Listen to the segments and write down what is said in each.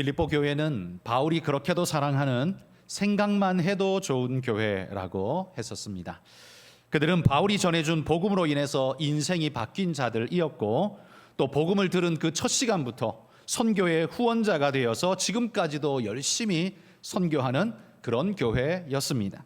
빌립보 교회는 바울이 그렇게도 사랑하는 생각만 해도 좋은 교회라고 했었습니다. 그들은 바울이 전해준 복음으로 인해서 인생이 바뀐 자들이었고, 또 복음을 들은 그 첫 시간부터 선교의 후원자가 되어서 지금까지도 열심히 선교하는 그런 교회였습니다.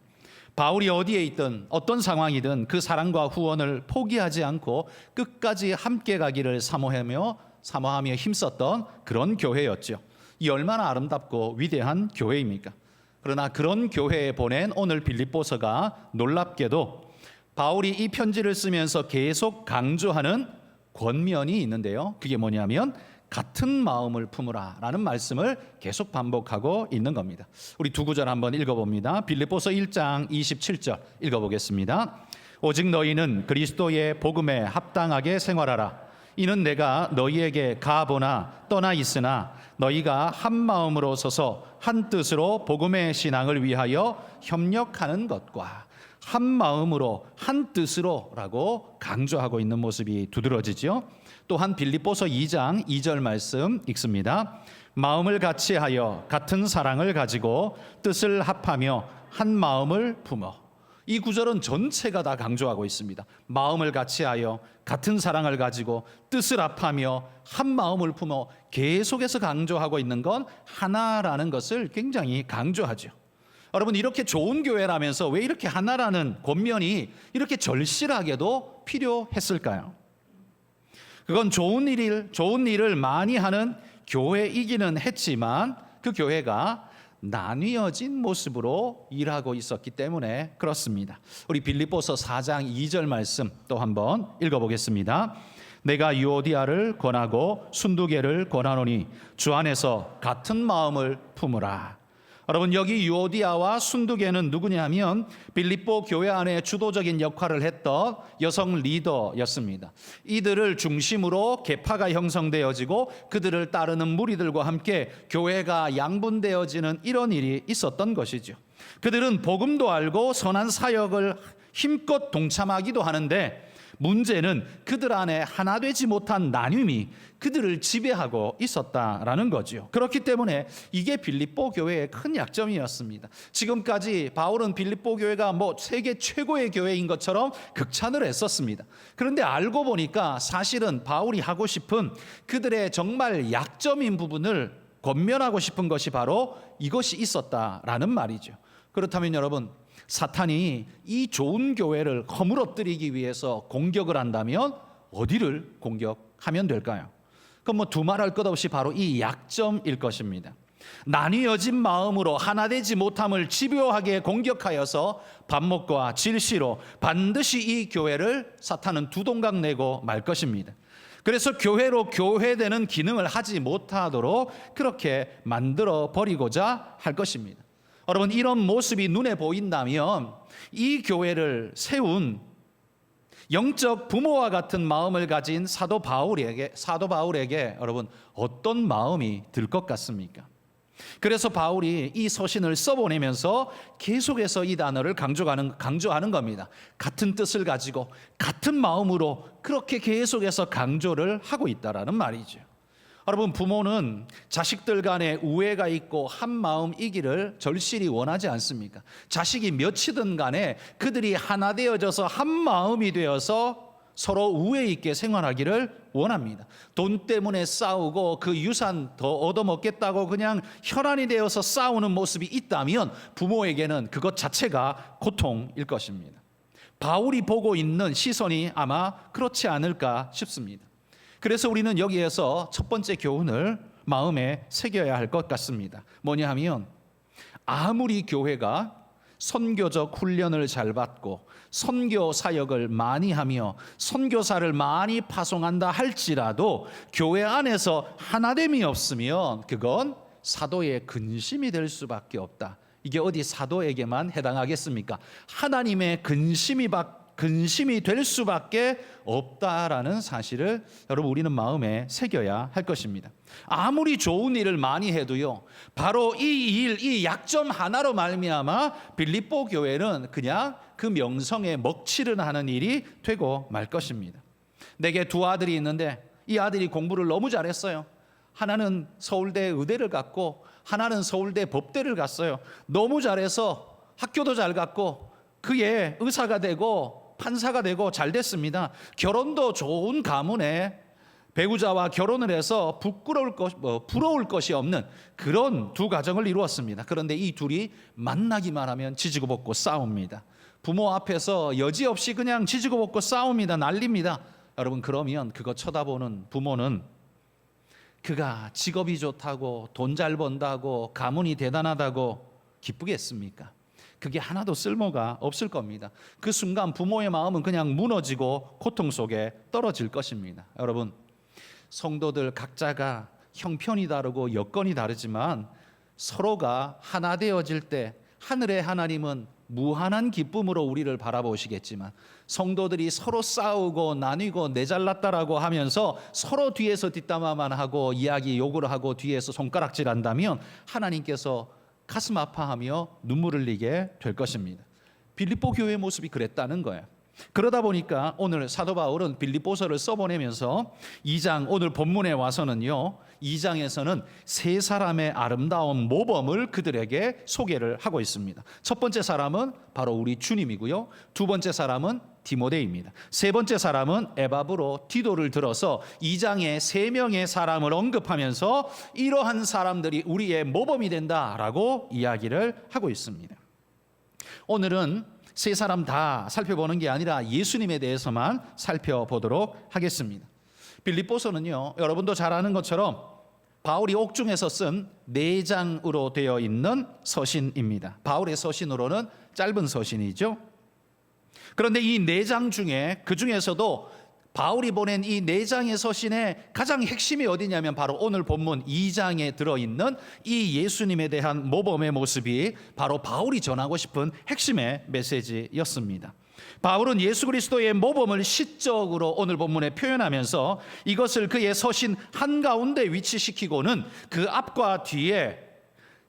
바울이 어디에 있든 어떤 상황이든 그 사랑과 후원을 포기하지 않고 끝까지 함께 가기를 사모하며 힘썼던 그런 교회였죠. 이 얼마나 아름답고 위대한 교회입니까? 그러나 그런 교회에 보낸 오늘 빌립보서가 놀랍게도 바울이 이 편지를 쓰면서 계속 강조하는 권면이 있는데요. 그게 뭐냐면 같은 마음을 품으라 라는 말씀을 계속 반복하고 있는 겁니다. 우리 두 구절 한번 읽어봅니다. 빌립보서 1장 27절 읽어보겠습니다. 오직 너희는 그리스도의 복음에 합당하게 생활하라. 이는 내가 너희에게 가보나 떠나 있으나 너희가 한 마음으로 서서 한 뜻으로 복음의 신앙을 위하여 협력하는 것과 한 마음으로 한 뜻으로라고 강조하고 있는 모습이 두드러지죠. 또한 빌립보서 2장 2절 말씀 읽습니다. 마음을 같이하여 같은 사랑을 가지고 뜻을 합하며 한 마음을 품어. 이 구절은 전체가 다 강조하고 있습니다. 마음을 같이하여 같은 사랑을 가지고 뜻을 합하며 한 마음을 품어. 계속해서 강조하고 있는 건 하나라는 것을 굉장히 강조하죠. 여러분, 이렇게 좋은 교회라면서 왜 이렇게 하나라는 권면이 이렇게 절실하게도 필요했을까요? 그건 좋은 일을 많이 하는 교회이기는 했지만 그 교회가 나뉘어진 모습으로 일하고 있었기 때문에 그렇습니다. 우리 빌립보서 4장 2절 말씀 또 한번 읽어보겠습니다. 내가 유오디아를 권하고 순두계를 권하노니 주 안에서 같은 마음을 품으라. 여러분, 여기 유오디아와 순두계는 누구냐면 빌립보 교회 안에 주도적인 역할을 했던 여성 리더였습니다. 이들을 중심으로 계파가 형성되어지고 그들을 따르는 무리들과 함께 교회가 양분되어지는 이런 일이 있었던 것이죠. 그들은 복음도 알고 선한 사역을 힘껏 동참하기도 하는데 문제는 그들 안에 하나 되지 못한 나눔이 그들을 지배하고 있었다라는 거죠. 그렇기 때문에 이게 빌립보 교회의 큰 약점이었습니다. 지금까지 바울은 빌립보 교회가 세계 최고의 교회인 것처럼 극찬을 했었습니다. 그런데 알고 보니까 사실은 바울이 하고 싶은 그들의 정말 약점인 부분을 권면하고 싶은 것이 바로 이것이 있었다라는 말이죠. 그렇다면 여러분, 사탄이 이 좋은 교회를 허물어뜨리기 위해서 공격을 한다면 어디를 공격하면 될까요? 그럼 두말할 것 없이 바로 이 약점일 것입니다. 나뉘어진 마음으로 하나 되지 못함을 집요하게 공격하여서 반목과 질시로 반드시 이 교회를 사탄은 두동강 내고 말 것입니다. 그래서 교회로 교회되는 기능을 하지 못하도록 그렇게 만들어 버리고자 할 것입니다. 여러분, 이런 모습이 눈에 보인다면 이 교회를 세운 영적 부모와 같은 마음을 가진 사도 바울에게 여러분 어떤 마음이 들 것 같습니까? 그래서 바울이 이 서신을 써보내면서 계속해서 이 단어를 강조하는 겁니다. 같은 뜻을 가지고 같은 마음으로 그렇게 계속해서 강조를 하고 있다라는 말이죠. 여러분, 부모는 자식들 간에 우애가 있고 한 마음이기를 절실히 원하지 않습니까? 자식이 몇이든 간에 그들이 하나 되어져서 한 마음이 되어서 서로 우애 있게 생활하기를 원합니다. 돈 때문에 싸우고 그 유산 더 얻어먹겠다고 그냥 혈안이 되어서 싸우는 모습이 있다면 부모에게는 그것 자체가 고통일 것입니다. 바울이 보고 있는 시선이 아마 그렇지 않을까 싶습니다. 그래서 우리는 여기에서 첫 번째 교훈을 마음에 새겨야 할 것 같습니다. 뭐냐 하면 아무리 교회가 선교적 훈련을 잘 받고 선교 사역을 많이 하며 선교사를 많이 파송한다 할지라도 교회 안에서 하나됨이 없으면 그건 사도의 근심이 될 수밖에 없다. 이게 어디 사도에게만 해당하겠습니까? 하나님의 근심이 될 수밖에 없다라는 사실을 여러분 우리는 마음에 새겨야 할 것입니다. 아무리 좋은 일을 많이 해도요, 바로 이 약점 하나로 말미암아 빌립보 교회는 그냥 그 명성에 먹칠을 하는 일이 되고 말 것입니다. 내게 두 아들이 있는데 이 아들이 공부를 너무 잘했어요. 하나는 서울대 의대를 갔고 하나는 서울대 법대를 갔어요. 너무 잘해서 학교도 잘 갔고 그의 의사가 되고 판사가 되고 잘 됐습니다. 결혼도 좋은 가문에 배우자와 결혼을 해서 부러울 것이 없는 그런 두 가정을 이루었습니다. 그런데 이 둘이 만나기만 하면 지지고 볶고 싸웁니다. 부모 앞에서 여지없이 그냥 지지고 볶고 싸웁니다. 난립니다. 여러분, 그러면 그거 쳐다보는 부모는 그가 직업이 좋다고 돈 잘 번다고 가문이 대단하다고 기쁘겠습니까? 그게 하나도 쓸모가 없을 겁니다. 그 순간 부모의 마음은 그냥 무너지고 고통 속에 떨어질 것입니다. 여러분, 성도들 각자가 형편이 다르고 여건이 다르지만 서로가 하나 되어질 때 하늘의 하나님은 무한한 기쁨으로 우리를 바라보시겠지만 성도들이 서로 싸우고 나뉘고 내 잘났다라고 하면서 서로 뒤에서 뒷담화만 하고 이야기 욕을 하고 뒤에서 손가락질한다면 하나님께서 가슴 아파하며 눈물을 흘리게 될 것입니다. 빌립보 교회의 모습이 그랬다는 거예요. 그러다 보니까 오늘 사도 바울은 빌립보서를 써보내면서 2장 오늘 본문에 와서는요 2장에서는 세 사람의 아름다운 모범을 그들에게 소개를 하고 있습니다. 첫 번째 사람은 바로 우리 주님이고요, 두 번째 사람은 디모데입니다. 세 번째 사람은 에바브로 디도를 들어서 2장에 세 명의 사람을 언급하면서 이러한 사람들이 우리의 모범이 된다라고 이야기를 하고 있습니다. 오늘은 세 사람 다 살펴보는 게 아니라 예수님에 대해서만 살펴보도록 하겠습니다. 빌립보서는요, 여러분도 잘 아는 것처럼 바울이 옥중에서 쓴 4장으로 되어 있는 서신입니다. 바울의 서신으로는 짧은 서신이죠. 그런데 이 4장 중에 그 중에서도 바울이 보낸 이 4장의 서신의 가장 핵심이 어디냐면 바로 오늘 본문 2장에 들어있는 이 예수님에 대한 모범의 모습이 바로 바울이 전하고 싶은 핵심의 메시지였습니다. 바울은 예수 그리스도의 모범을 시적으로 오늘 본문에 표현하면서 이것을 그의 서신 한가운데 위치시키고는 그 앞과 뒤에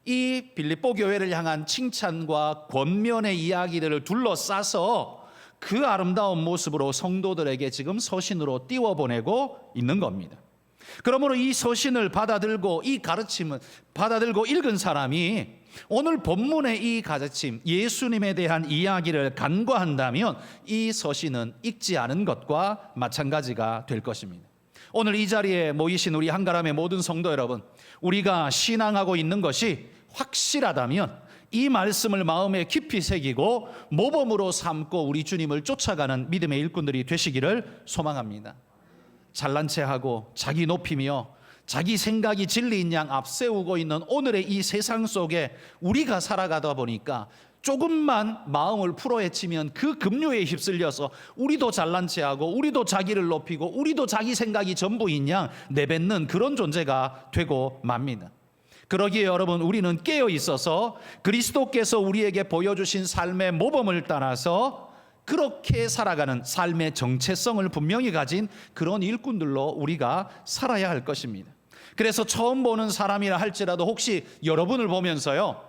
이 빌립보 교회를 향한 칭찬과 권면의 이야기들을 둘러싸서 그 아름다운 모습으로 성도들에게 지금 서신으로 띄워보내고 있는 겁니다. 그러므로 이 서신을 받아들고 이 가르침을 받아들고 읽은 사람이 오늘 본문의 이 가르침, 예수님에 대한 이야기를 간과한다면 이 서신은 읽지 않은 것과 마찬가지가 될 것입니다. 오늘 이 자리에 모이신 우리 한가람의 모든 성도 여러분, 우리가 신앙하고 있는 것이 확실하다면 이 말씀을 마음에 깊이 새기고 모범으로 삼고 우리 주님을 쫓아가는 믿음의 일꾼들이 되시기를 소망합니다. 잘난 체하고 자기 높이며 자기 생각이 진리인 양 앞세우고 있는 오늘의 이 세상 속에 우리가 살아가다 보니까 조금만 마음을 풀어헤치면 그 급류에 휩쓸려서 우리도 잘난 체하고 우리도 자기를 높이고 우리도 자기 생각이 전부인 양 내뱉는 그런 존재가 되고 맙니다. 그러기에 여러분, 우리는 깨어 있어서 그리스도께서 우리에게 보여주신 삶의 모범을 따라서 그렇게 살아가는 삶의 정체성을 분명히 가진 그런 일꾼들로 우리가 살아야 할 것입니다. 그래서 처음 보는 사람이라 할지라도 혹시 여러분을 보면서요,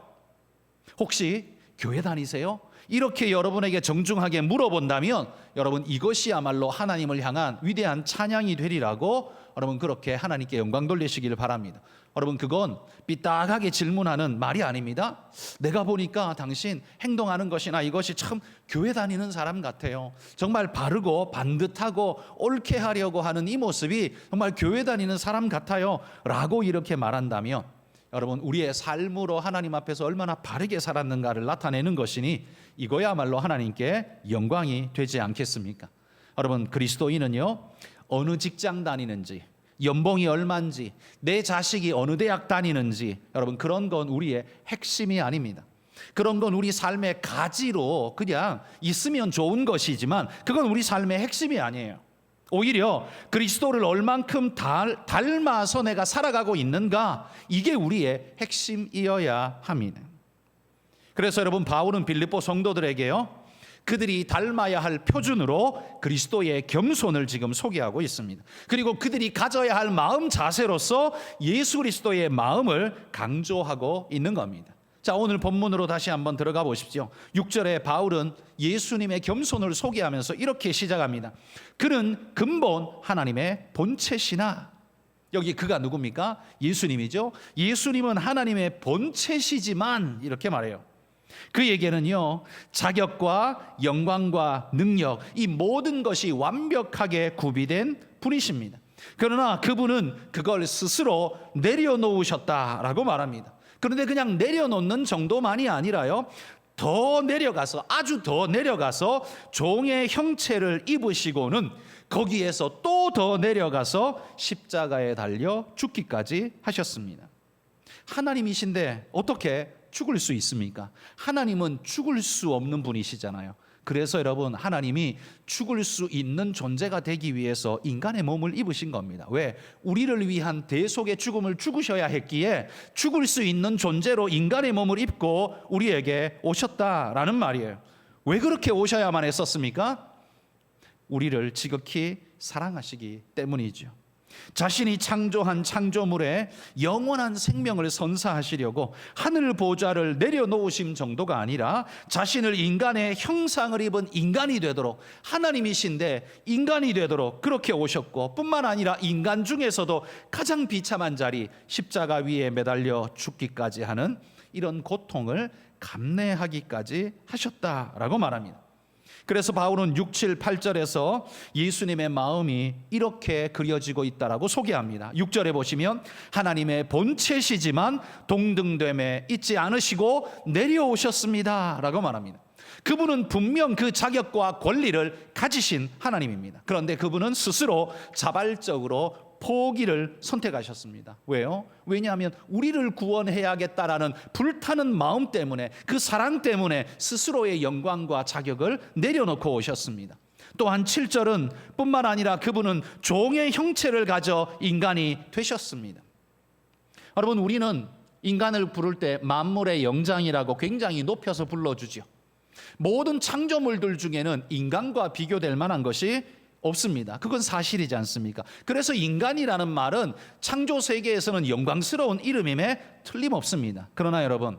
혹시 교회 다니세요? 이렇게 여러분에게 정중하게 물어본다면 여러분, 이것이야말로 하나님을 향한 위대한 찬양이 되리라고 여러분 그렇게 하나님께 영광 돌리시기를 바랍니다. 여러분, 그건 삐딱하게 질문하는 말이 아닙니다. 내가 보니까 당신 행동하는 것이나 이것이 참 교회 다니는 사람 같아요. 정말 바르고 반듯하고 옳게 하려고 하는 이 모습이 정말 교회 다니는 사람 같아요 라고 이렇게 말한다면 여러분, 우리의 삶으로 하나님 앞에서 얼마나 바르게 살았는가를 나타내는 것이니 이거야말로 하나님께 영광이 되지 않겠습니까? 여러분, 그리스도인은요, 어느 직장 다니는지, 연봉이 얼마인지, 내 자식이 어느 대학 다니는지, 여러분 그런 건 우리의 핵심이 아닙니다. 그런 건 우리 삶의 가지로 그냥 있으면 좋은 것이지만 그건 우리 삶의 핵심이 아니에요. 오히려 그리스도를 얼만큼 닮아서 내가 살아가고 있는가, 이게 우리의 핵심이어야 합니다. 그래서 여러분, 바울은 빌립보 성도들에게요, 그들이 닮아야 할 표준으로 그리스도의 겸손을 지금 소개하고 있습니다. 그리고 그들이 가져야 할 마음 자세로서 예수 그리스도의 마음을 강조하고 있는 겁니다. 자, 오늘 본문으로 다시 한번 들어가 보십시오. 6절에 바울은 예수님의 겸손을 소개하면서 이렇게 시작합니다. 그는 근본 하나님의 본체시나. 여기 그가 누굽니까? 예수님이죠. 예수님은 하나님의 본체시지만 이렇게 말해요. 그에게는요, 자격과 영광과 능력, 이 모든 것이 완벽하게 구비된 분이십니다. 그러나 그분은 그걸 스스로 내려놓으셨다라고 말합니다. 그런데 그냥 내려놓는 정도만이 아니라요, 더 내려가서, 아주 더 내려가서 종의 형체를 입으시고는 거기에서 또 더 내려가서 십자가에 달려 죽기까지 하셨습니다. 하나님이신데 어떻게 죽을 수 있습니까? 하나님은 죽을 수 없는 분이시잖아요. 그래서 여러분, 하나님이 죽을 수 있는 존재가 되기 위해서 인간의 몸을 입으신 겁니다. 왜? 우리를 위한 대속의 죽음을 죽으셔야 했기에 죽을 수 있는 존재로 인간의 몸을 입고 우리에게 오셨다라는 말이에요. 왜 그렇게 오셔야만 했었습니까? 우리를 지극히 사랑하시기 때문이죠. 자신이 창조한 창조물에 영원한 생명을 선사하시려고 하늘 보좌를 내려놓으심 정도가 아니라 자신을 인간의 형상을 입은 인간이 되도록, 하나님이신데 인간이 되도록 그렇게 오셨고, 뿐만 아니라 인간 중에서도 가장 비참한 자리, 십자가 위에 매달려 죽기까지 하는 이런 고통을 감내하기까지 하셨다라고 말합니다. 그래서 바울은 6, 7, 8절에서 예수님의 마음이 이렇게 그려지고 있다라고 소개합니다. 6절에 보시면 하나님의 본체시지만 동등됨에 있지 않으시고 내려오셨습니다 라고 말합니다. 그분은 분명 그 자격과 권리를 가지신 하나님입니다. 그런데 그분은 스스로 자발적으로 포기를 선택하셨습니다. 왜요? 왜냐하면 우리를 구원해야겠다라는 불타는 마음 때문에, 그 사랑 때문에 스스로의 영광과 자격을 내려놓고 오셨습니다. 또한 7절은 뿐만 아니라 그분은 종의 형체를 가져 인간이 되셨습니다. 여러분, 우리는 인간을 부를 때 만물의 영장이라고 굉장히 높여서 불러주죠. 모든 창조물들 중에는 인간과 비교될 만한 것이 없습니다. 그건 사실이지 않습니까? 그래서 인간이라는 말은 창조 세계에서는 영광스러운 이름임에 틀림없습니다. 그러나 여러분,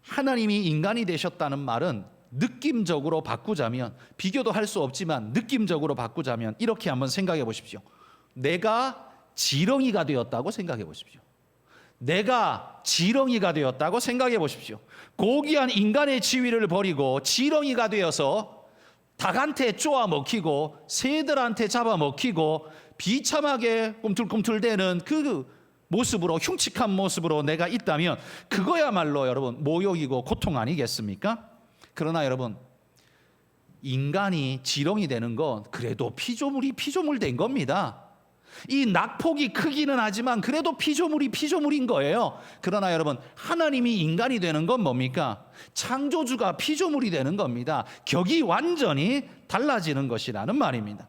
하나님이 인간이 되셨다는 말은 느낌적으로 바꾸자면, 비교도 할 수 없지만 느낌적으로 바꾸자면 이렇게 한번 생각해 보십시오. 내가 지렁이가 되었다고 생각해 보십시오. 내가 지렁이가 되었다고 생각해 보십시오. 고귀한 인간의 지위를 버리고 지렁이가 되어서 닭한테 쪼아 먹히고 새들한테 잡아 먹히고 비참하게 꿈틀꿈틀대는 그 모습으로, 흉측한 모습으로 내가 있다면 그거야말로 여러분 모욕이고 고통 아니겠습니까? 그러나 여러분, 인간이 지렁이 되는 건 그래도 피조물이 피조물 된 겁니다. 이 낙폭이 크기는 하지만 그래도 피조물이 피조물인 거예요. 그러나 여러분, 하나님이 인간이 되는 건 뭡니까? 창조주가 피조물이 되는 겁니다. 격이 완전히 달라지는 것이라는 말입니다.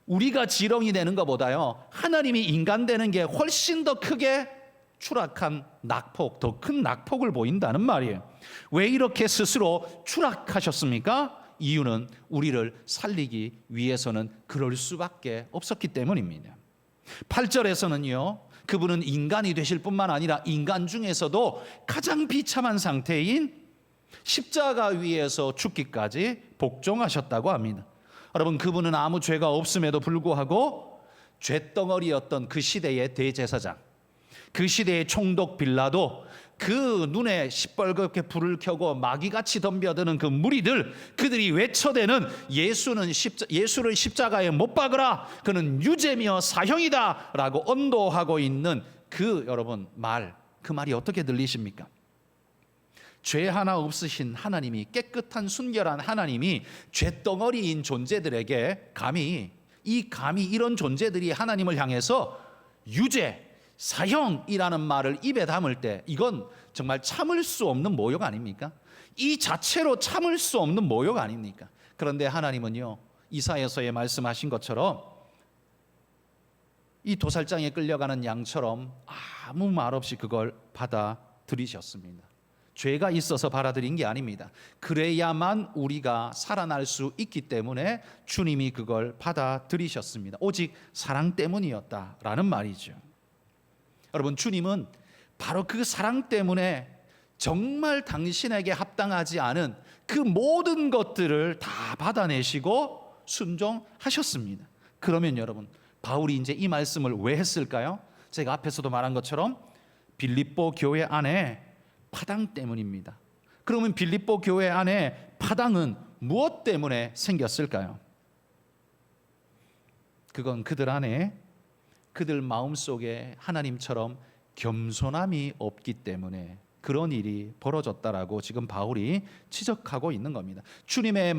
우리가 지렁이 되는 것보다요, 하나님이 인간 되는 게 훨씬 더 크게 추락한 낙폭, 더 큰 낙폭을 보인다는 말이에요. 왜 이렇게 스스로 추락하셨습니까? 이유는 우리를 살리기 위해서는 그럴 수밖에 없었기 때문입니다. 8절에서는요, 그분은 인간이 되실 뿐만 아니라 인간 중에서도 가장 비참한 상태인 십자가 위에서 죽기까지 복종하셨다고 합니다. 여러분, 그분은 아무 죄가 없음에도 불구하고 죄덩어리였던 그 시대의 대제사장, 그 시대의 총독 빌라도, 그 눈에 시뻘겋게 불을 켜고 마귀같이 덤벼드는 그 무리들, 그들이 외쳐대는 예수를 십자가에 못 박으라, 그는 유죄며 사형이다 라고 언도하고 있는 그 여러분 그 말이 어떻게 들리십니까? 죄 하나 없으신 하나님이, 깨끗한 순결한 하나님이 죄덩어리인 존재들에게 감히 이런 존재들이 하나님을 향해서 유죄, 사형이라는 말을 입에 담을 때 이건 정말 참을 수 없는 모욕 아닙니까? 이 자체로 참을 수 없는 모욕 아닙니까? 그런데 하나님은요, 이사야서에 말씀하신 것처럼 이 도살장에 끌려가는 양처럼 아무 말 없이 그걸 받아들이셨습니다. 죄가 있어서 받아들인 게 아닙니다. 그래야만 우리가 살아날 수 있기 때문에 주님이 그걸 받아들이셨습니다. 오직 사랑 때문이었다라는 말이죠. 여러분, 주님은 바로 그 사랑 때문에 정말 당신에게 합당하지 않은 그 모든 것들을 다 받아내시고 순종하셨습니다. 그러면 여러분, 바울이 이제 이 말씀을 왜 했을까요? 제가 앞에서도 말한 것처럼 빌립보 교회 안에 파당 때문입니다. 그러면 빌립보 교회 안에 파당은 무엇 때문에 생겼을까요? 그건 그들 안에, 그들 마음속에 하나님처럼 겸손함이 없기 때문에 그런 일이 벌어졌다라고 지금 바울이 지적하고 있는 겁니다. 주님의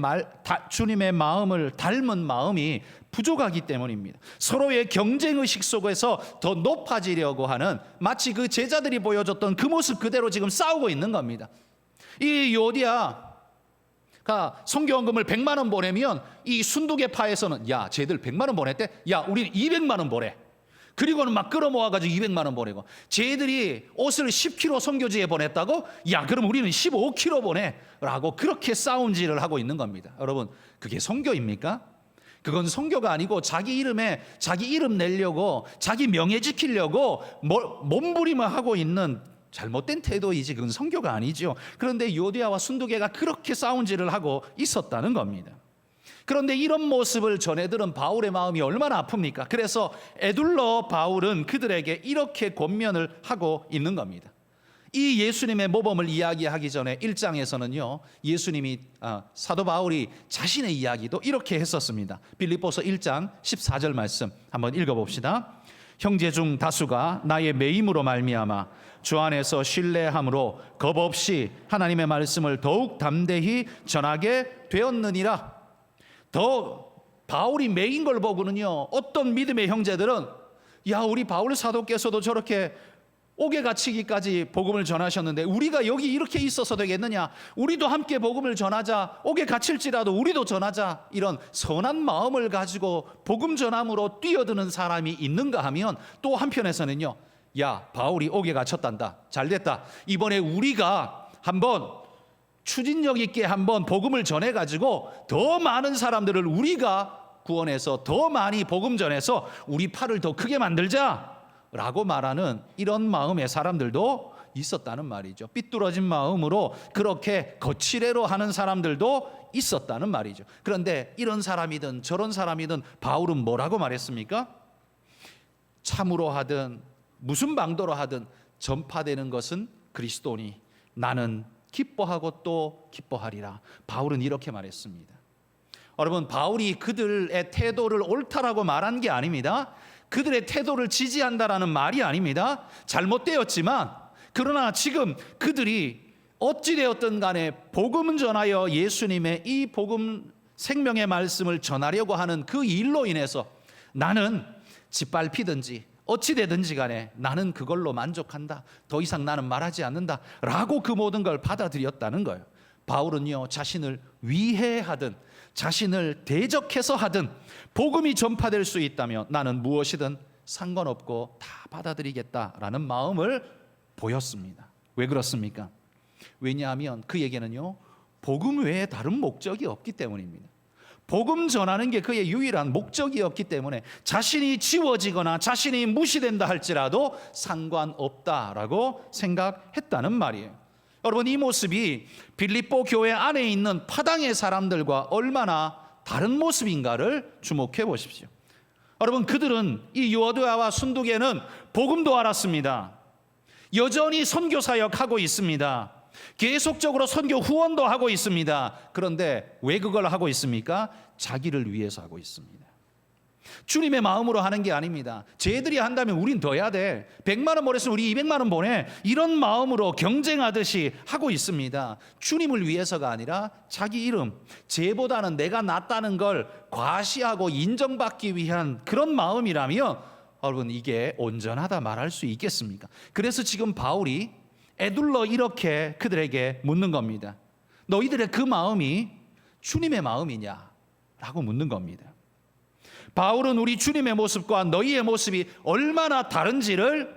마음을 닮은 마음이 부족하기 때문입니다. 서로의 경쟁의식 속에서 더 높아지려고 하는, 마치 그 제자들이 보여줬던 그 모습 그대로 지금 싸우고 있는 겁니다. 이 요디아가 선교원금을 100만 원 보내면 이 순두개파에서는 야, 쟤들 100만 원 보냈대? 야, 우리는 200만 원 보내. 그리고는 막 끌어모아가지고 200만 원 보내고, 쟤들이 옷을 10kg 선교지에 보냈다고? 야, 그럼 우리는 15kg 보내. 라고 그렇게 싸움질을 하고 있는 겁니다. 여러분, 그게 선교입니까? 그건 선교가 아니고 자기 이름에 자기 이름 내려고, 자기 명예 지키려고 몸부림을 하고 있는 잘못된 태도이지, 그건 선교가 아니죠. 그런데 요디아와 순두개가 그렇게 싸움질을 하고 있었다는 겁니다. 그런데 이런 모습을 전해들은 바울의 마음이 얼마나 아픕니까? 그래서 에둘러 바울은 그들에게 이렇게 권면을 하고 있는 겁니다. 이 예수님의 모범을 이야기하기 전에 1장에서는요, 예수님이 사도 바울이 자신의 이야기도 이렇게 했었습니다. 빌립보서 1장 14절 말씀 한번 읽어봅시다. 형제 중 다수가 나의 매임으로 말미암아 주 안에서 신뢰함으로 겁 없이 하나님의 말씀을 더욱 담대히 전하게 되었느니라. 더 바울이 매인 걸 보고는요, 어떤 믿음의 형제들은 야, 우리 바울 사도께서도 저렇게 옥에 갇히기까지 복음을 전하셨는데 우리가 여기 이렇게 있어서 되겠느냐? 우리도 함께 복음을 전하자. 옥에 갇힐지라도 우리도 전하자. 이런 선한 마음을 가지고 복음 전함으로 뛰어드는 사람이 있는가 하면, 또 한편에서는요, 야, 바울이 옥에 갇혔단다. 잘됐다. 이번에 우리가 한번 추진력 있게 한번 복음을 전해가지고 더 많은 사람들을 우리가 구원해서 더 많이 복음 전해서 우리 팔을 더 크게 만들자 라고 말하는 이런 마음의 사람들도 있었다는 말이죠. 삐뚤어진 마음으로 그렇게 거칠애로 하는 사람들도 있었다는 말이죠. 그런데 이런 사람이든 저런 사람이든 바울은 뭐라고 말했습니까? 참으로 하든 무슨 방도로 하든 전파되는 것은 그리스도니 나는 기뻐하고 또 기뻐하리라. 바울은 이렇게 말했습니다. 여러분, 바울이 그들의 태도를 옳다라고 말한 게 아닙니다. 그들의 태도를 지지한다라는 말이 아닙니다. 잘못되었지만, 그러나 지금 그들이 어찌되었든 간에 복음 전하여 예수님의 이 복음 생명의 말씀을 전하려고 하는 그 일로 인해서 나는 짓밟히든지 어찌되든지 간에 나는 그걸로 만족한다. 더 이상 나는 말하지 않는다. 라고 그 모든 걸 받아들였다는 거예요. 바울은요, 자신을 위해하든 자신을 대적해서 하든 복음이 전파될 수 있다면 나는 무엇이든 상관없고 다 받아들이겠다라는 마음을 보였습니다. 왜 그렇습니까? 왜냐하면 그에게는요, 복음 외에 다른 목적이 없기 때문입니다. 복음 전하는 게 그의 유일한 목적이었기 때문에 자신이 지워지거나 자신이 무시된다 할지라도 상관없다라고 생각했다는 말이에요. 여러분, 이 모습이 빌립보 교회 안에 있는 파당의 사람들과 얼마나 다른 모습인가를 주목해 보십시오. 여러분, 그들은 이 요디아와 순두개는 복음도 알았습니다. 여전히 선교 사역하고 있습니다. 계속적으로 선교 후원도 하고 있습니다. 그런데 왜 그걸 하고 있습니까? 자기를 위해서 하고 있습니다. 주님의 마음으로 하는 게 아닙니다. 쟤들이 한다면 우린 더 해야 돼. 100만 원 보냈으면 우리 200만 원 보내. 이런 마음으로 경쟁하듯이 하고 있습니다. 주님을 위해서가 아니라 자기 이름, 쟤보다는 내가 낫다는 걸 과시하고 인정받기 위한 그런 마음이라면 여러분, 이게 온전하다 말할 수 있겠습니까? 그래서 지금 바울이 에둘러 이렇게 그들에게 묻는 겁니다. 너희들의 그 마음이 주님의 마음이냐? 라고 묻는 겁니다. 바울은 우리 주님의 모습과 너희의 모습이 얼마나 다른지를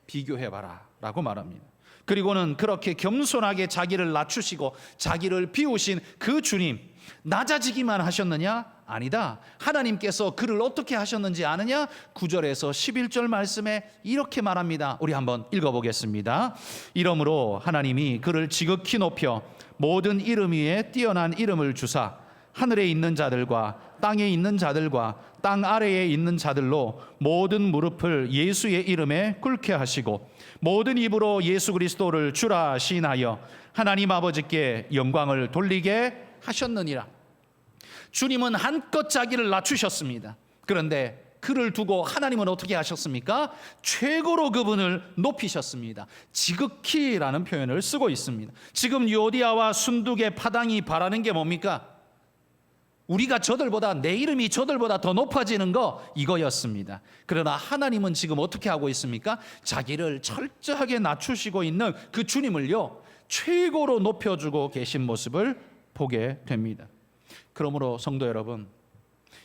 비교해봐라 라고 말합니다. 그리고는 그렇게 겸손하게 자기를 낮추시고 자기를 비우신 그 주님, 낮아지기만 하셨느냐? 아니다. 하나님께서 그를 어떻게 하셨는지 아느냐? 9절에서 11절 말씀에 이렇게 말합니다. 우리 한번 읽어보겠습니다. 이러므로 하나님이 그를 지극히 높여 모든 이름 위에 뛰어난 이름을 주사 하늘에 있는 자들과 땅에 있는 자들과 땅 아래에 있는 자들로 모든 무릎을 예수의 이름에 꿇게 하시고 모든 입으로 예수 그리스도를 주라 시인하여 하나님 아버지께 영광을 돌리게 하셨느니라. 주님은 한껏 자기를 낮추셨습니다. 그런데 그를 두고 하나님은 어떻게 하셨습니까? 최고로 그분을 높이셨습니다. 지극히라는 표현을 쓰고 있습니다. 지금 요디아와 순둑의 파당이 바라는 게 뭡니까? 우리가 저들보다, 내 이름이 저들보다 더 높아지는 거, 이거였습니다. 그러나 하나님은 지금 어떻게 하고 있습니까? 자기를 철저하게 낮추시고 있는 그 주님을요, 최고로 높여주고 계신 모습을 보게 됩니다. 그러므로 성도 여러분,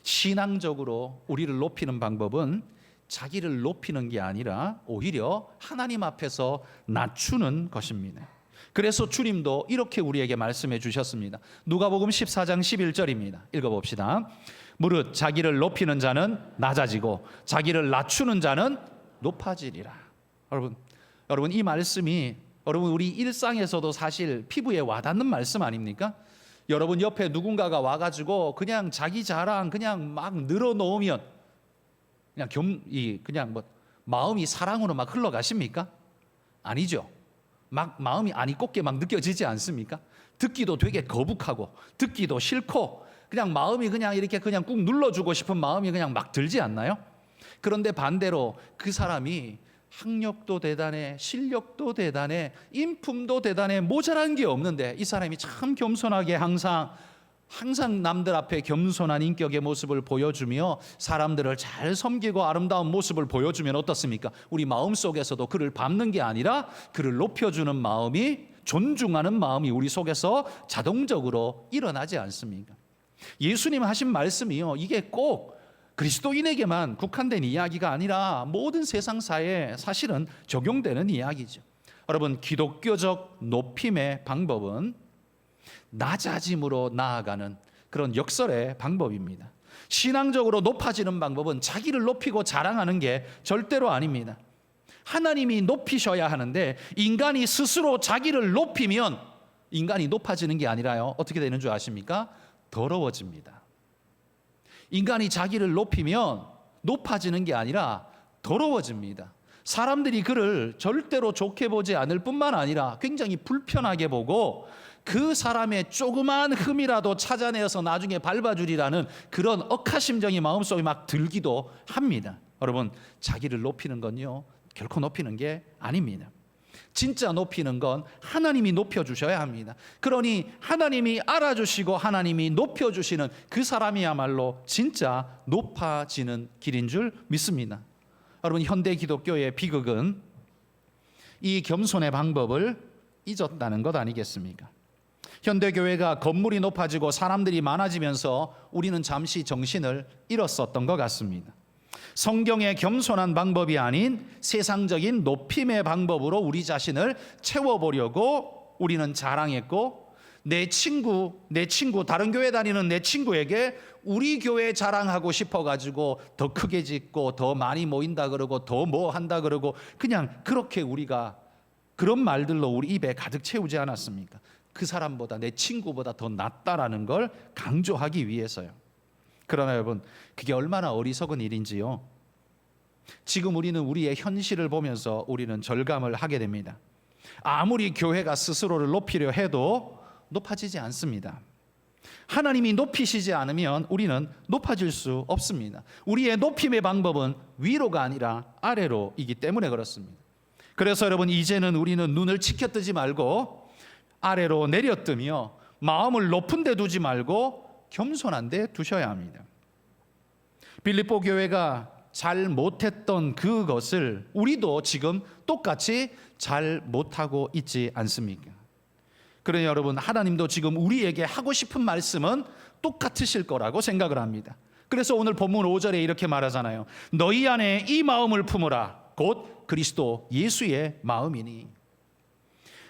신앙적으로 우리를 높이는 방법은 자기를 높이는 게 아니라 오히려 하나님 앞에서 낮추는 것입니다. 그래서 주님도 이렇게 우리에게 말씀해 주셨습니다. 누가복음 14장 11절입니다. 읽어봅시다. 무릇 자기를 높이는 자는 낮아지고 자기를 낮추는 자는 높아지리라. 여러분 이 말씀이 여러분 우리 일상에서도 사실 피부에 와닿는 말씀 아닙니까? 여러분 옆에 누군가가 와가지고 그냥 자기 자랑 그냥 막 늘어놓으면 그냥 마음이 사랑으로 막 흘러가십니까? 아니죠. 막 마음이 아니 곱게 막 느껴지지 않습니까? 듣기도 되게 거북하고 듣기도 싫고 그냥 마음이 그냥 이렇게 그냥 꾹 눌러주고 싶은 마음이 그냥 막 들지 않나요? 그런데 반대로 그 사람이 학력도 대단해, 실력도 대단해, 인품도 대단해, 모자란 게 없는데 이 사람이 참 겸손하게 항상 남들 앞에 겸손한 인격의 모습을 보여주며 사람들을 잘 섬기고 아름다운 모습을 보여주면 어떻습니까? 우리 마음속에서도 그를 밟는 게 아니라 그를 높여주는 마음이, 존중하는 마음이 우리 속에서 자동적으로 일어나지 않습니까? 예수님 하신 말씀이요, 이게 꼭 그리스도인에게만 국한된 이야기가 아니라 모든 세상사에 사실은 적용되는 이야기죠. 여러분, 기독교적 높임의 방법은 낮아짐으로 나아가는 그런 역설의 방법입니다. 신앙적으로 높아지는 방법은 자기를 높이고 자랑하는 게 절대로 아닙니다. 하나님이 높이셔야 하는데 인간이 스스로 자기를 높이면 인간이 높아지는 게 아니라요, 어떻게 되는 줄 아십니까? 더러워집니다. 인간이 자기를 높이면 높아지는 게 아니라 더러워집니다. 사람들이 그를 절대로 좋게 보지 않을 뿐만 아니라 굉장히 불편하게 보고 그 사람의 조그만 흠이라도 찾아내서 나중에 밟아주리라는 그런 억하심정이 마음속에 막 들기도 합니다. 여러분, 자기를 높이는 건요, 결코 높이는 게 아닙니다. 진짜 높이는 건 하나님이 높여주셔야 합니다. 그러니 하나님이 알아주시고 하나님이 높여주시는 그 사람이야말로 진짜 높아지는 길인 줄 믿습니다. 여러분, 현대 기독교의 비극은 이 겸손의 방법을 잊었다는 것 아니겠습니까? 현대교회가 건물이 높아지고 사람들이 많아지면서 우리는 잠시 정신을 잃었었던 것 같습니다. 성경의 겸손한 방법이 아닌 세상적인 높임의 방법으로 우리 자신을 채워보려고 우리는 자랑했고, 내 친구 다른 교회 다니는 내 친구에게 우리 교회 자랑하고 싶어가지고 더 크게 짓고 더 많이 모인다 그러고 더 뭐 한다 그러고 그냥 그렇게 우리가 그런 말들로 우리 입에 가득 채우지 않았습니까? 그 사람보다, 내 친구보다 더 낫다라는 걸 강조하기 위해서요. 그러나 여러분, 그게 얼마나 어리석은 일인지요. 지금 우리는 우리의 현실을 보면서 우리는 절감을 하게 됩니다. 아무리 교회가 스스로를 높이려 해도 높아지지 않습니다. 하나님이 높이시지 않으면 우리는 높아질 수 없습니다. 우리의 높임의 방법은 위로가 아니라 아래로이기 때문에 그렇습니다. 그래서 여러분, 이제는 우리는 눈을 치켜뜨지 말고 아래로 내려뜨며 마음을 높은 데 두지 말고 겸손한 데 두셔야 합니다. 빌립보 교회가 잘 못했던 그것을 우리도 지금 똑같이 잘 못하고 있지 않습니까? 그러니 여러분, 하나님도 지금 우리에게 하고 싶은 말씀은 똑같으실 거라고 생각을 합니다. 그래서 오늘 본문 5절에 이렇게 말하잖아요. 너희 안에 이 마음을 품으라. 곧 그리스도 예수의 마음이니.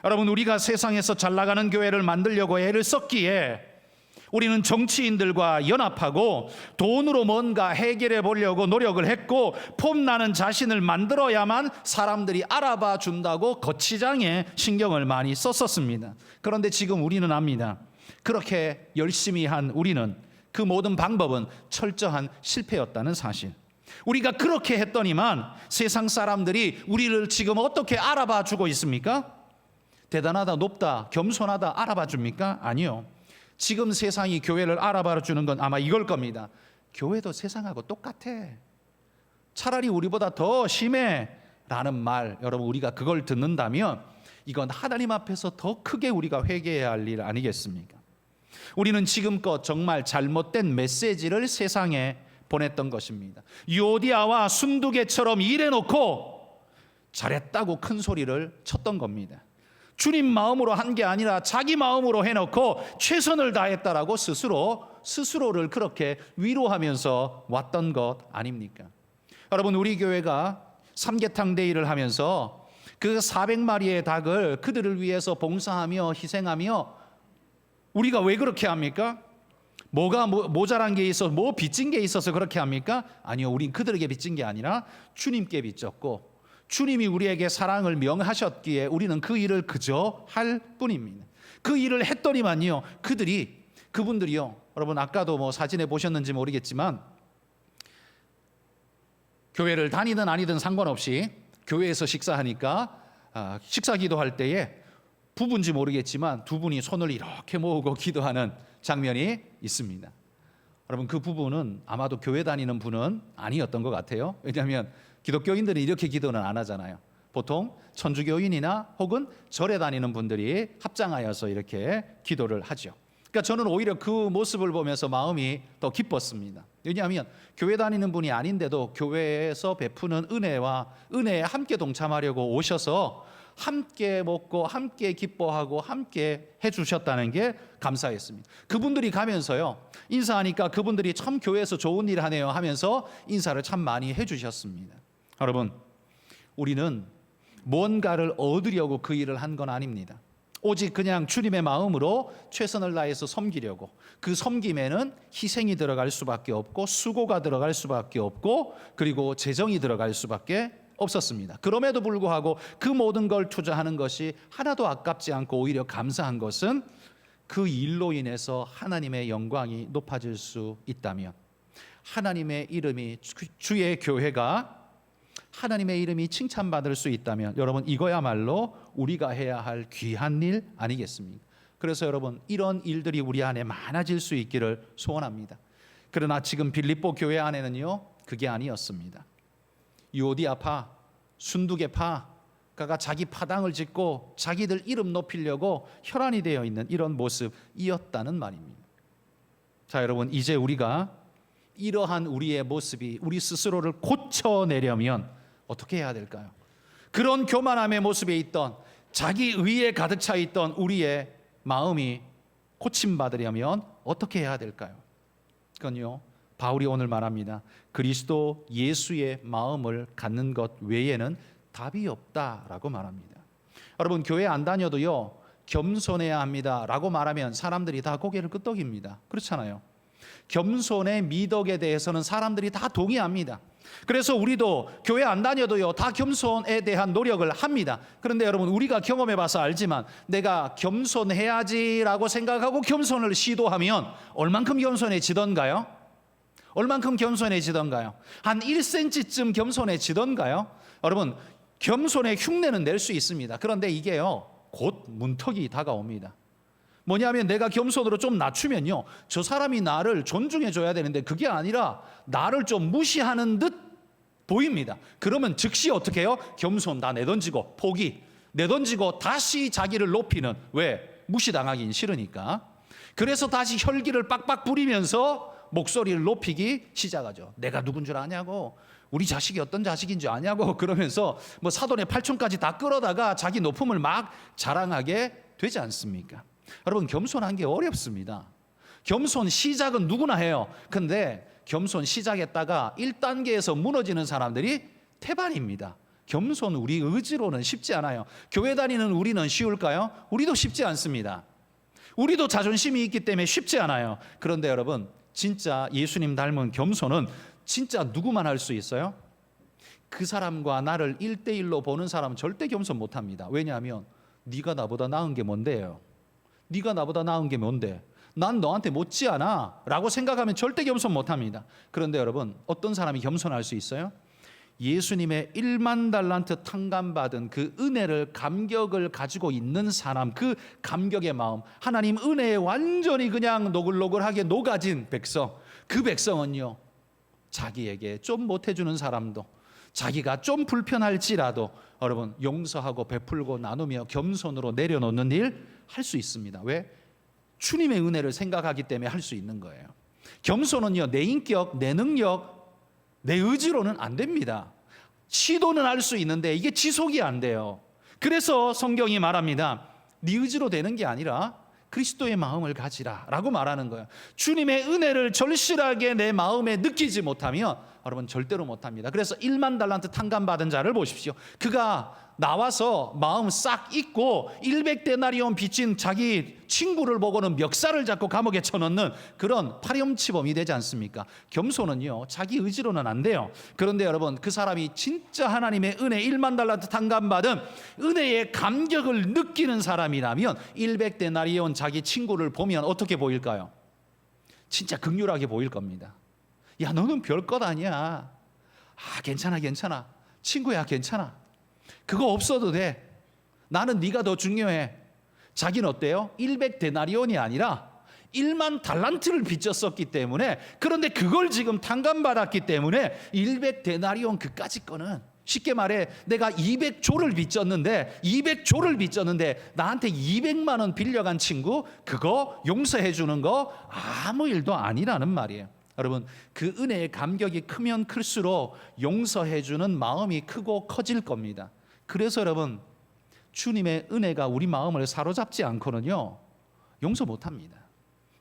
여러분, 우리가 세상에서 잘 나가는 교회를 만들려고 애를 썼기에 우리는 정치인들과 연합하고 돈으로 뭔가 해결해 보려고 노력을 했고, 폼나는 자신을 만들어야만 사람들이 알아봐 준다고 거치장에 신경을 많이 썼었습니다. 그런데 지금 우리는 압니다. 그렇게 열심히 한 우리는 그 모든 방법은 철저한 실패였다는 사실. 우리가 그렇게 했더니만 세상 사람들이 우리를 지금 어떻게 알아봐 주고 있습니까? 대단하다, 높다, 겸손하다 알아봐 줍니까? 아니요. 지금 세상이 교회를 알아봐 주는 건 아마 이걸 겁니다. 교회도 세상하고 똑같아. 차라리 우리보다 더 심해 라는 말, 여러분 우리가 그걸 듣는다면 이건 하나님 앞에서 더 크게 우리가 회개해야 할 일 아니겠습니까? 우리는 지금껏 정말 잘못된 메시지를 세상에 보냈던 것입니다. 유오디아와 순두개처럼 일해놓고 잘했다고 큰 소리를 쳤던 겁니다. 주님 마음으로 한 게 아니라 자기 마음으로 해놓고 최선을 다했다라고 스스로를 그렇게 위로하면서 왔던 것 아닙니까? 여러분, 우리 교회가 삼계탕 데이를 하면서 그 400마리의 닭을 그들을 위해서 봉사하며 희생하며 우리가 왜 그렇게 합니까? 뭐가 모자란 게 있어서, 뭐 빚진 게 있어서 그렇게 합니까? 아니요, 우린 그들에게 빚진 게 아니라 주님께 빚졌고 주님이 우리에게 사랑을 명하셨기에 우리는 그 일을 그저 할 뿐입니다. 그 일을 했더니만요, 그분들이요, 여러분 아까도 뭐 사진에 보셨는지 모르겠지만 교회를 다니든 아니든 상관없이 교회에서 식사하니까 식사 기도할 때에 부부인지 모르겠지만 두 분이 손을 이렇게 모으고 기도하는 장면이 있습니다. 여러분, 그 부부는 아마도 교회 다니는 분은 아니었던 것 같아요. 왜냐하면 기독교인들은 이렇게 기도는 안 하잖아요. 보통 천주교인이나 혹은 절에 다니는 분들이 합장하여서 이렇게 기도를 하죠. 그러니까 저는 오히려 그 모습을 보면서 마음이 더 기뻤습니다. 왜냐하면 교회 다니는 분이 아닌데도 교회에서 베푸는 은혜에 함께 동참하려고 오셔서 함께 먹고 함께 기뻐하고 함께 해주셨다는 게 감사했습니다. 그분들이 가면서요, 인사하니까 그분들이 참 교회에서 좋은 일 하네요 하면서 인사를 참 많이 해주셨습니다. 여러분, 우리는 뭔가를 얻으려고 그 일을 한 건 아닙니다. 오직 그냥 주님의 마음으로 최선을 다해서 섬기려고. 그 섬김에는 희생이 들어갈 수밖에 없고 수고가 들어갈 수밖에 없고 그리고 재정이 들어갈 수밖에 없었습니다. 그럼에도 불구하고 그 모든 걸 투자하는 것이 하나도 아깝지 않고 오히려 감사한 것은 그 일로 인해서 하나님의 영광이 높아질 수 있다면, 하나님의 이름이, 주의 교회가 하나님의 이름이 칭찬받을 수 있다면, 여러분 이거야말로 우리가 해야 할 귀한 일 아니겠습니까? 그래서 여러분, 이런 일들이 우리 안에 많아질 수 있기를 소원합니다. 그러나 지금 빌립보 교회 안에는요, 그게 아니었습니다. 유오디아파, 순두개파가 자기 파당을 짓고 자기들 이름 높이려고 혈안이 되어 있는 이런 모습이었다는 말입니다. 자, 여러분, 이제 우리가 이러한 우리의 모습이 우리 스스로를 고쳐내려면 어떻게 해야 될까요? 그런 교만함의 모습에 있던, 자기 의에 가득 차 있던 우리의 마음이 고침받으려면 어떻게 해야 될까요? 그건요, 바울이 오늘 말합니다. 그리스도 예수의 마음을 갖는 것 외에는 답이 없다라고 말합니다. 여러분, 교회 안 다녀도요, 겸손해야 합니다라고 말하면 사람들이 다 고개를 끄덕입니다. 그렇잖아요. 겸손의 미덕에 대해서는 사람들이 다 동의합니다. 그래서 우리도 교회 안 다녀도요, 다 겸손에 대한 노력을 합니다. 그런데 여러분, 우리가 경험해 봐서 알지만 내가 겸손해야지라고 생각하고 겸손을 시도하면 얼만큼 겸손해지던가요? 얼만큼 겸손해지던가요? 한 1cm쯤 겸손해지던가요? 여러분, 겸손의 흉내는 낼 수 있습니다. 그런데 이게요, 곧 문턱이 다가옵니다. 뭐냐면 내가 겸손으로 좀 낮추면요, 저 사람이 나를 존중해 줘야 되는데 그게 아니라 나를 좀 무시하는 듯 보입니다. 그러면 즉시 어떻게 해요? 겸손 다 내던지고 포기, 내던지고 다시 자기를 높이는, 왜? 무시당하긴 싫으니까. 그래서 다시 혈기를 빡빡 부리면서 목소리를 높이기 시작하죠. 내가 누군 줄 아냐고, 우리 자식이 어떤 자식인 줄 아냐고, 그러면서 뭐 사돈의 팔촌까지 다 끌어다가 자기 높음을 막 자랑하게 되지 않습니까? 여러분, 겸손한 게 어렵습니다. 겸손 시작은 누구나 해요. 근데 겸손 시작했다가 1단계에서 무너지는 사람들이 태반입니다. 겸손 우리 의지로는 쉽지 않아요. 교회 다니는 우리는 쉬울까요? 우리도 쉽지 않습니다. 우리도 자존심이 있기 때문에 쉽지 않아요. 그런데 여러분, 진짜 예수님 닮은 겸손은 진짜 누구만 할 수 있어요? 그 사람과 나를 1대1로 보는 사람은 절대 겸손 못합니다. 왜냐하면 네가 나보다 나은 게 뭔데요? 네가 나보다 나은 게 뭔데? 난 너한테 못지 않아 라고 생각하면 절대 겸손 못합니다. 그런데 여러분, 어떤 사람이 겸손할 수 있어요? 예수님의 1만 달란트 탕감받은 그 은혜를, 감격을 가지고 있는 사람, 그 감격의 마음, 하나님 은혜에 완전히 그냥 노글노글하게 녹아진 백성, 그 백성은요, 자기에게 좀 못해주는 사람도, 자기가 좀 불편할지라도 여러분, 용서하고 베풀고 나누며 겸손으로 내려놓는 일 할 수 있습니다. 왜? 주님의 은혜를 생각하기 때문에 할 수 있는 거예요. 겸손은요, 내 인격, 내 능력, 내 의지로는 안 됩니다. 시도는 할 수 있는데 이게 지속이 안 돼요. 그래서 성경이 말합니다. 네 의지로 되는 게 아니라 그리스도의 마음을 가지라 라고 말하는 거예요. 주님의 은혜를 절실하게 내 마음에 느끼지 못하면 여러분 절대로 못합니다. 그래서 1만 달란트 탕감받은 자를 보십시오. 그가 나와서 마음 싹 잊고 100데나리온 빚진 자기 친구를 보고는 멱살을 잡고 감옥에 쳐넣는 그런 파렴치범이 되지 않습니까? 겸손은요, 자기 의지로는 안 돼요. 그런데 여러분, 그 사람이 진짜 하나님의 은혜 1만 달란트 탕감받은 은혜의 감격을 느끼는 사람이라면 100데나리온 자기 친구를 보면 어떻게 보일까요? 진짜 극률하게 보일 겁니다. 야, 너는 별것 아니야. 괜찮아 친구야, 괜찮아. 그거 없어도 돼. 나는 네가 더 중요해. 자기는 어때요? 100데나리온이 아니라 1만 달란트를 빚졌었기 때문에, 그런데 그걸 지금 탕감받았기 때문에 100데나리온 그까짓 거는, 쉽게 말해 내가 200조를 빚졌는데 나한테 200만 원 빌려간 친구, 그거 용서해 주는 거 아무 일도 아니라는 말이에요. 여러분, 그 은혜의 감격이 크면 클수록 용서해 주는 마음이 크고 커질 겁니다. 그래서 여러분, 주님의 은혜가 우리 마음을 사로잡지 않고는요, 용서 못합니다.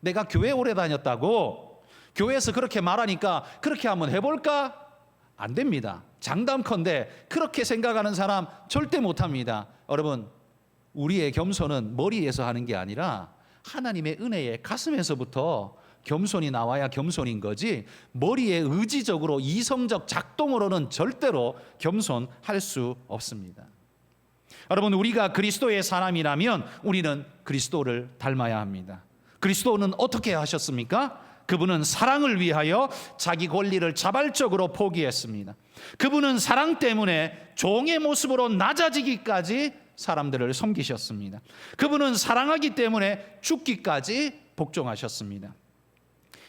내가 교회 오래 다녔다고 교회에서 그렇게 말하니까 그렇게 한번 해볼까? 안 됩니다. 장담컨대 그렇게 생각하는 사람 절대 못합니다. 여러분, 우리의 겸손은 머리에서 하는 게 아니라 하나님의 은혜의 가슴에서부터 겸손이 나와야 겸손인 거지, 머리에 의지적으로 이성적 작동으로는 절대로 겸손할 수 없습니다. 여러분, 우리가 그리스도의 사람이라면 우리는 그리스도를 닮아야 합니다. 그리스도는 어떻게 하셨습니까? 그분은 사랑을 위하여 자기 권리를 자발적으로 포기했습니다. 그분은 사랑 때문에 종의 모습으로 낮아지기까지 사람들을 섬기셨습니다. 그분은 사랑하기 때문에 죽기까지 복종하셨습니다.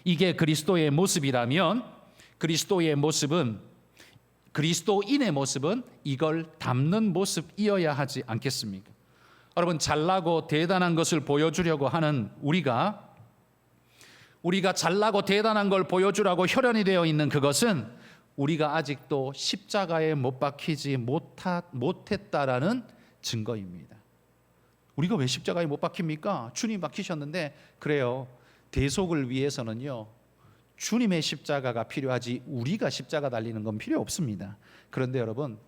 이게 그리스도의 모습이라면, 그리스도인의 모습은 이걸 담는 모습이어야 하지 않겠습니까? 여러분, 잘나고 대단한 것을 보여주려고 하는 우리가 잘나고 대단한 걸 보여주라고 혈연이 되어 있는 그것은 우리가 아직도 십자가에 못 박히지 못했다라는 증거입니다. 우리가 왜 십자가에 못 박힙니까? 주님 박히셨는데. 그래요, 대속을 위해서는요, 주님의 십자가가 필요하지 우리가 십자가 달리는 건 필요 없습니다. 그런데 여러분,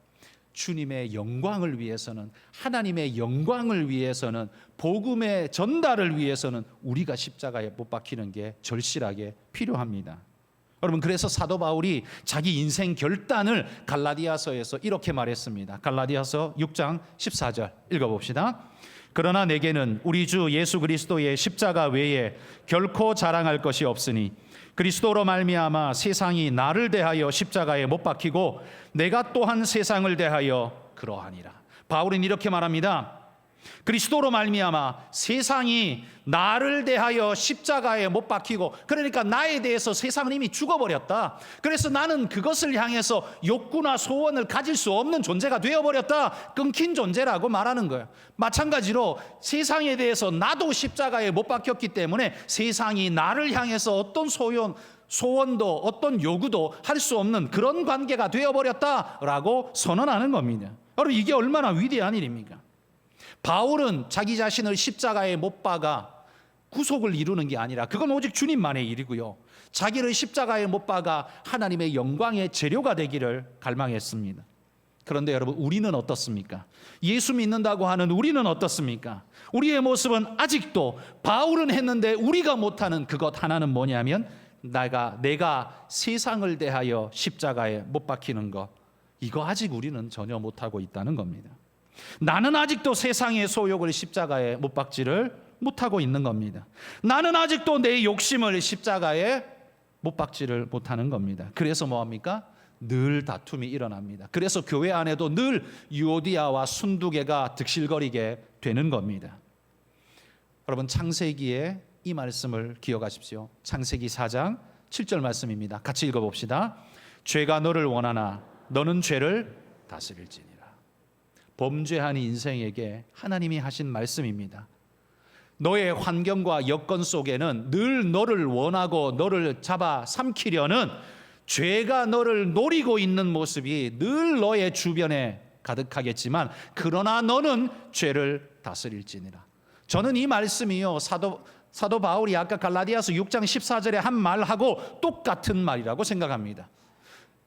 주님의 영광을 위해서는, 하나님의 영광을 위해서는, 복음의 전달을 위해서는 우리가 십자가에 못 박히는 게 절실하게 필요합니다. 여러분, 그래서 사도 바울이 자기 인생 결단을 갈라디아서에서 이렇게 말했습니다. 갈라디아서 6장 14절 읽어봅시다. 그러나 내게는 우리 주 예수 그리스도의 십자가 외에 결코 자랑할 것이 없으니 그리스도로 말미암아 세상이 나를 대하여 십자가에 못 박히고 내가 또한 세상을 대하여 그러하니라. 바울은 이렇게 말합니다. 그리스도로 말미암아 세상이 나를 대하여 십자가에 못 박히고, 그러니까 나에 대해서 세상은 이미 죽어버렸다. 그래서 나는 그것을 향해서 욕구나 소원을 가질 수 없는 존재가 되어버렸다. 끊긴 존재라고 말하는 거예요. 마찬가지로 세상에 대해서 나도 십자가에 못 박혔기 때문에 세상이 나를 향해서 어떤 소원도 어떤 요구도 할 수 없는 그런 관계가 되어버렸다라고 선언하는 겁니다. 여러분, 이게 얼마나 위대한 일입니까? 바울은 자기 자신을 십자가에 못 박아 구속을 이루는 게 아니라 그건 오직 주님만의 일이고요, 자기를 십자가에 못 박아 하나님의 영광의 재료가 되기를 갈망했습니다. 그런데 여러분, 우리는 어떻습니까? 예수 믿는다고 하는 우리는 어떻습니까? 우리의 모습은 아직도 바울은 했는데 우리가 못하는 그것 하나는 뭐냐면, 내가 세상을 대하여 십자가에 못 박히는 것, 이거 아직 우리는 전혀 못하고 있다는 겁니다. 나는 아직도 세상의 소욕을 십자가에 못 박지를 못하고 있는 겁니다. 나는 아직도 내 욕심을 십자가에 못 박지를 못하는 겁니다. 그래서 뭐합니까? 늘 다툼이 일어납니다. 그래서 교회 안에도 늘 유오디아와 순두개가 득실거리게 되는 겁니다. 여러분, 창세기에 이 말씀을 기억하십시오. 창세기 4장 7절 말씀입니다. 같이 읽어봅시다. 죄가 너를 원하나 너는 죄를 다스릴지니라. 범죄한 인생에게 하나님이 하신 말씀입니다. 너의 환경과 여건 속에는 늘 너를 원하고 너를 잡아 삼키려는 죄가 너를 노리고 있는 모습이 늘 너의 주변에 가득하겠지만, 그러나 너는 죄를 다스릴지니라. 저는 이 말씀이요, 사도 바울이 아까 갈라디아서 6장 14절에 한 말하고 똑같은 말이라고 생각합니다.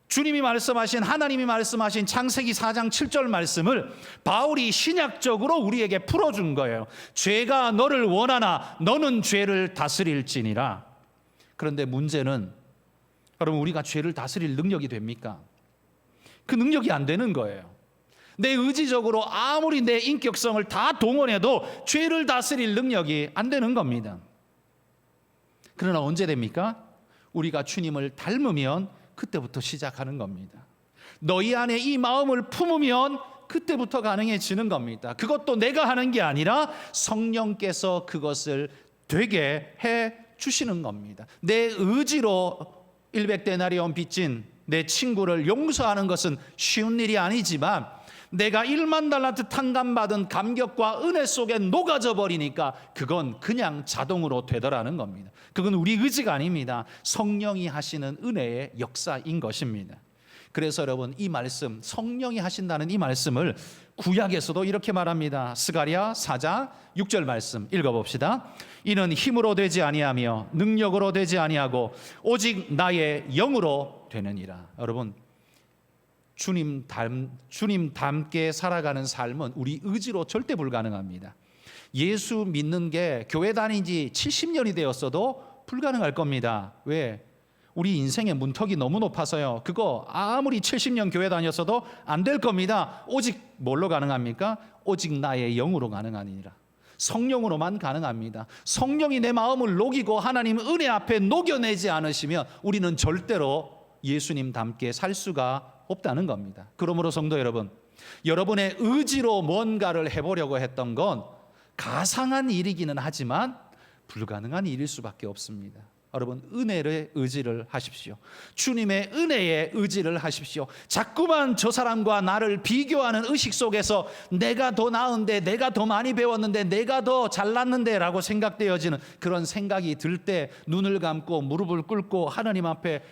주님이 말씀하신, 하나님이 말씀하신 창세기 4장 7절 말씀을 바울이 신약적으로 우리에게 풀어준 거예요. 죄가 너를 원하나 너는 죄를 다스릴지니라. 그런데 문제는, 여러분, 우리가 죄를 다스릴 능력이 됩니까? 그 능력이 안 되는 거예요. 내 의지적으로 아무리 내 인격성을 다 동원해도 죄를 다스릴 능력이 안 되는 겁니다. 그러나 언제 됩니까? 우리가 주님을 닮으면 그때부터 시작하는 겁니다. 너희 안에 이 마음을 품으면 그때부터 가능해지는 겁니다. 그것도 내가 하는 게 아니라 성령께서 그것을 되게 해 주시는 겁니다. 내 의지로 100데나리온 빚진 내 친구를 용서하는 것은 쉬운 일이 아니지만, 내가 1만 달란트 탕감받은 감격과 은혜 속에 녹아져 버리니까 그건 그냥 자동으로 되더라는 겁니다. 그건 우리 의지가 아닙니다. 성령이 하시는 은혜의 역사인 것입니다. 그래서 여러분, 이 말씀, 성령이 하신다는 이 말씀을 구약에서도 이렇게 말합니다. 스가랴 4장 6절 말씀 읽어봅시다. 이는 힘으로 되지 아니하며 능력으로 되지 아니하고 오직 나의 영으로 되느니라. 여러분, 주님 닮게 살아가는 삶은 우리 의지로 절대 불가능합니다. 예수 믿는 게 교회 다닌 지 70년이 되었어도 불가능할 겁니다. 왜? 우리 인생의 문턱이 너무 높아서요. 그거 아무리 70년 교회 다녔어도 안 될 겁니다. 오직 뭘로 가능합니까? 오직 나의 영으로 가능하니라. 성령으로만 가능합니다. 성령이 내 마음을 녹이고 하나님 은혜 앞에 녹여내지 않으시면 우리는 절대로 예수님 닮게 살 수가 없다는 겁니다. 그러므로 성도 여러분, 여러분의 의지로 뭔가를 해보려고 했던 건 가상한 일이기는 하지만 불가능한 일일 수밖에 없습니다. 여러분, 은혜의 의지를 하십시오. 주님의 은혜의 의지를 하십시오. 자꾸만 저 사람과 나를 비교하는 의식 속에서 내가 더 나은데, 내가 더 많이 배웠는데, 내가 더 잘났는데 라고 생각되어지는 그런 생각이 들 때 눈을 감고 무릎을 꿇고 하나님 앞에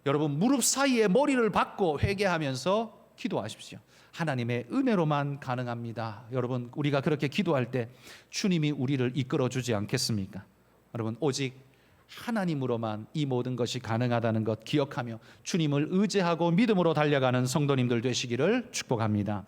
여러분 무릎 사이에 머리를 박고 회개하면서 기도하십시오. 하나님의 은혜로만 가능합니다. 여러분, 우리가 그렇게 기도할 때 주님이 우리를 이끌어 주지 않겠습니까? 여러분, 오직 하나님으로만 이 모든 것이 가능하다는 것 기억하며 주님을 의지하고 믿음으로 달려가는 성도님들 되시기를 축복합니다.